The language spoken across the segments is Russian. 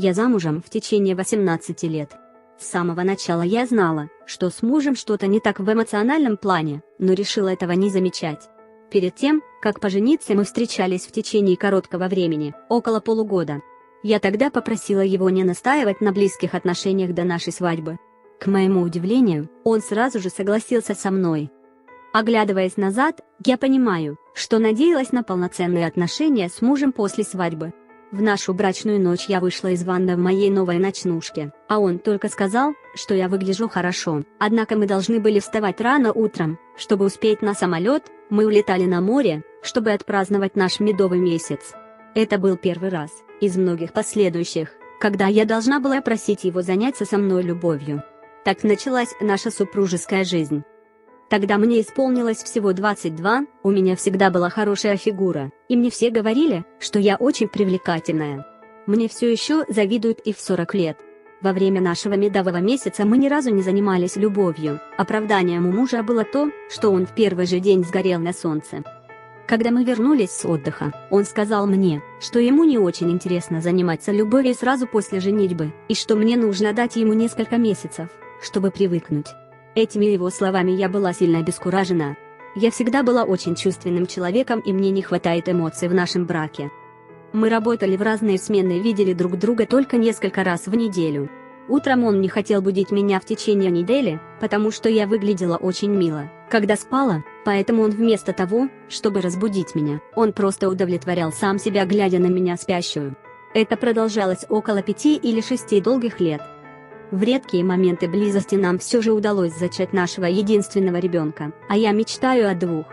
Я замужем в течение 18 лет. С самого начала я знала, что с мужем что-то не так в эмоциональном плане, но решила этого не замечать. Перед тем, как пожениться, мы встречались в течение короткого времени, около полугода. Я тогда попросила его не настаивать на близких отношениях до нашей свадьбы. К моему удивлению, он сразу же согласился со мной. Оглядываясь назад, я понимаю, что надеялась на полноценные отношения с мужем после свадьбы. В нашу брачную ночь я вышла из ванны в моей новой ночнушке, а он только сказал, что я выгляжу хорошо. Однако мы должны были вставать рано утром, чтобы успеть на самолет. Мы улетали на море, чтобы отпраздновать наш медовый месяц. Это был первый раз, из многих последующих, когда я должна была просить его заняться со мной любовью. Так началась наша супружеская жизнь. Тогда мне исполнилось всего 22, у меня всегда была хорошая фигура, и мне все говорили, что я очень привлекательная. Мне все еще завидуют и в 40 лет. Во время нашего медового месяца мы ни разу не занимались любовью. Оправданием у мужа было то, что он в первый же день сгорел на солнце. Когда мы вернулись с отдыха, он сказал мне, что ему не очень интересно заниматься любовью сразу после женитьбы, и что мне нужно дать ему несколько месяцев, чтобы привыкнуть. Этими его словами я была сильно обескуражена. Я всегда была очень чувственным человеком, и мне не хватает эмоций в нашем браке. Мы работали в разные смены и видели друг друга только несколько раз в неделю. Утром он не хотел будить меня в течение недели, потому что я выглядела очень мило, когда спала, поэтому он вместо того, чтобы разбудить меня, он просто удовлетворял сам себя, глядя на меня спящую. Это продолжалось около 5 или 6 долгих лет. В редкие моменты близости нам все же удалось зачать нашего единственного ребенка, а я мечтаю о 2.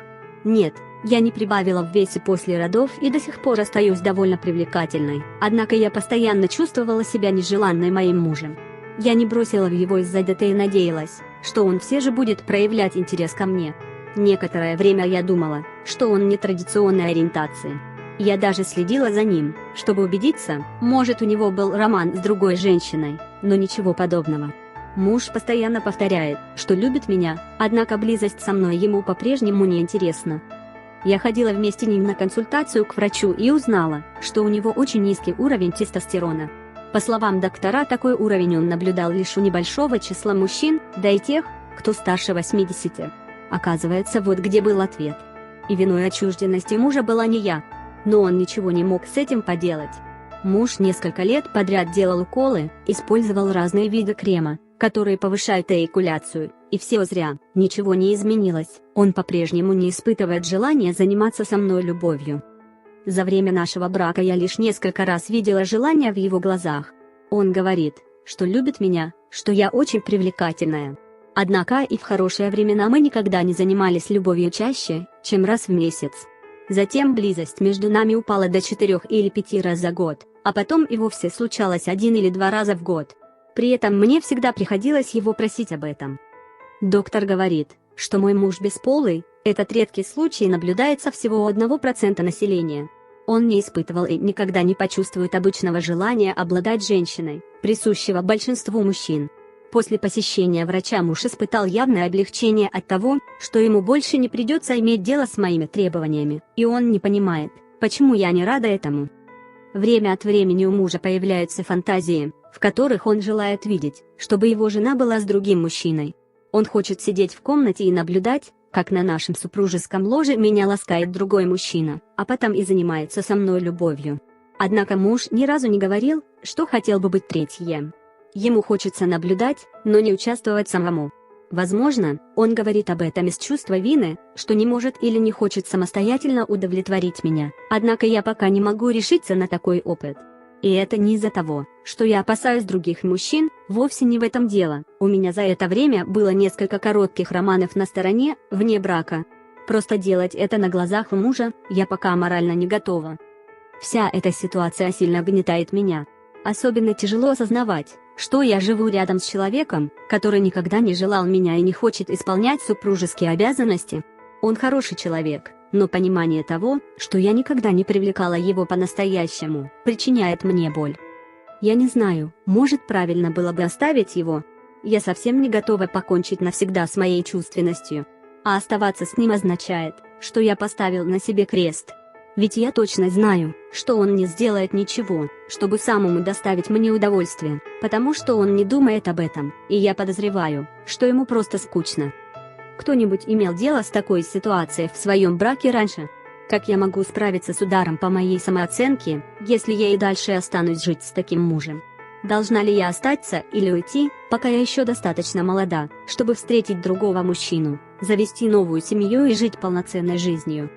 Нет, я не прибавила в весе после родов и до сих пор остаюсь довольно привлекательной, однако я постоянно чувствовала себя нежеланной моим мужем. Я не бросила его из-за детей и надеялась, что он все же будет проявлять интерес ко мне. Некоторое время я думала, что он нетрадиционной ориентации. Я даже следила за ним, чтобы убедиться, может, у него был роман с другой женщиной, но ничего подобного. Муж постоянно повторяет, что любит меня, однако близость со мной ему по-прежнему не интересна. Я ходила вместе с ним на консультацию к врачу и узнала, что у него очень низкий уровень тестостерона. По словам доктора, такой уровень он наблюдал лишь у небольшого числа мужчин, да и тех, кто старше 80. Оказывается, вот где был ответ. И виной отчужденности мужа была не я. Но он ничего не мог с этим поделать. Муж несколько лет подряд делал уколы, использовал разные виды крема, которые повышают эякуляцию, и все зря, ничего не изменилось, он по-прежнему не испытывает желания заниматься со мной любовью. За время нашего брака я лишь несколько раз видела желание в его глазах. Он говорит, что любит меня, что я очень привлекательная. Однако и в хорошие времена мы никогда не занимались любовью чаще, чем раз в месяц. Затем близость между нами упала до 4 или 5 раз за год, а потом и вовсе случалось 1 или 2 раза в год. При этом мне всегда приходилось его просить об этом. Доктор говорит, что мой муж бесполый, этот редкий случай наблюдается всего у 1% населения. Он не испытывал и никогда не почувствует обычного желания обладать женщиной, присущего большинству мужчин. После посещения врача муж испытал явное облегчение от того, что ему больше не придется иметь дело с моими требованиями, и он не понимает, почему я не рада этому. Время от времени у мужа появляются фантазии, в которых он желает видеть, чтобы его жена была с другим мужчиной. Он хочет сидеть в комнате и наблюдать, как на нашем супружеском ложе меня ласкает другой мужчина, а потом и занимается со мной любовью. Однако муж ни разу не говорил, что хотел бы быть третьим. Ему хочется наблюдать, но не участвовать самому. Возможно, он говорит об этом из чувства вины, что не может или не хочет самостоятельно удовлетворить меня. Однако я пока не могу решиться на такой опыт. И это не из-за того, что я опасаюсь других мужчин, вовсе не в этом дело. У меня за это время было несколько коротких романов на стороне, вне брака. Просто делать это на глазах у мужа я пока морально не готова. Вся эта ситуация сильно гнетает меня. Особенно тяжело осознавать, что я живу рядом с человеком, который никогда не желал меня и не хочет исполнять супружеские обязанности. Он хороший человек, но понимание того, что я никогда не привлекала его по-настоящему, причиняет мне боль. Я не знаю, может, правильно было бы оставить его. Я совсем не готова покончить навсегда с моей чувственностью. А оставаться с ним означает, что я поставил на себе крест. Ведь я точно знаю, что он не сделает ничего, чтобы самому доставить мне удовольствие, потому что он не думает об этом, и я подозреваю, что ему просто скучно. Кто-нибудь имел дело с такой ситуацией в своем браке раньше? Как я могу справиться с ударом по моей самооценке, если я и дальше останусь жить с таким мужем? Должна ли я остаться или уйти, пока я еще достаточно молода, чтобы встретить другого мужчину, завести новую семью и жить полноценной жизнью?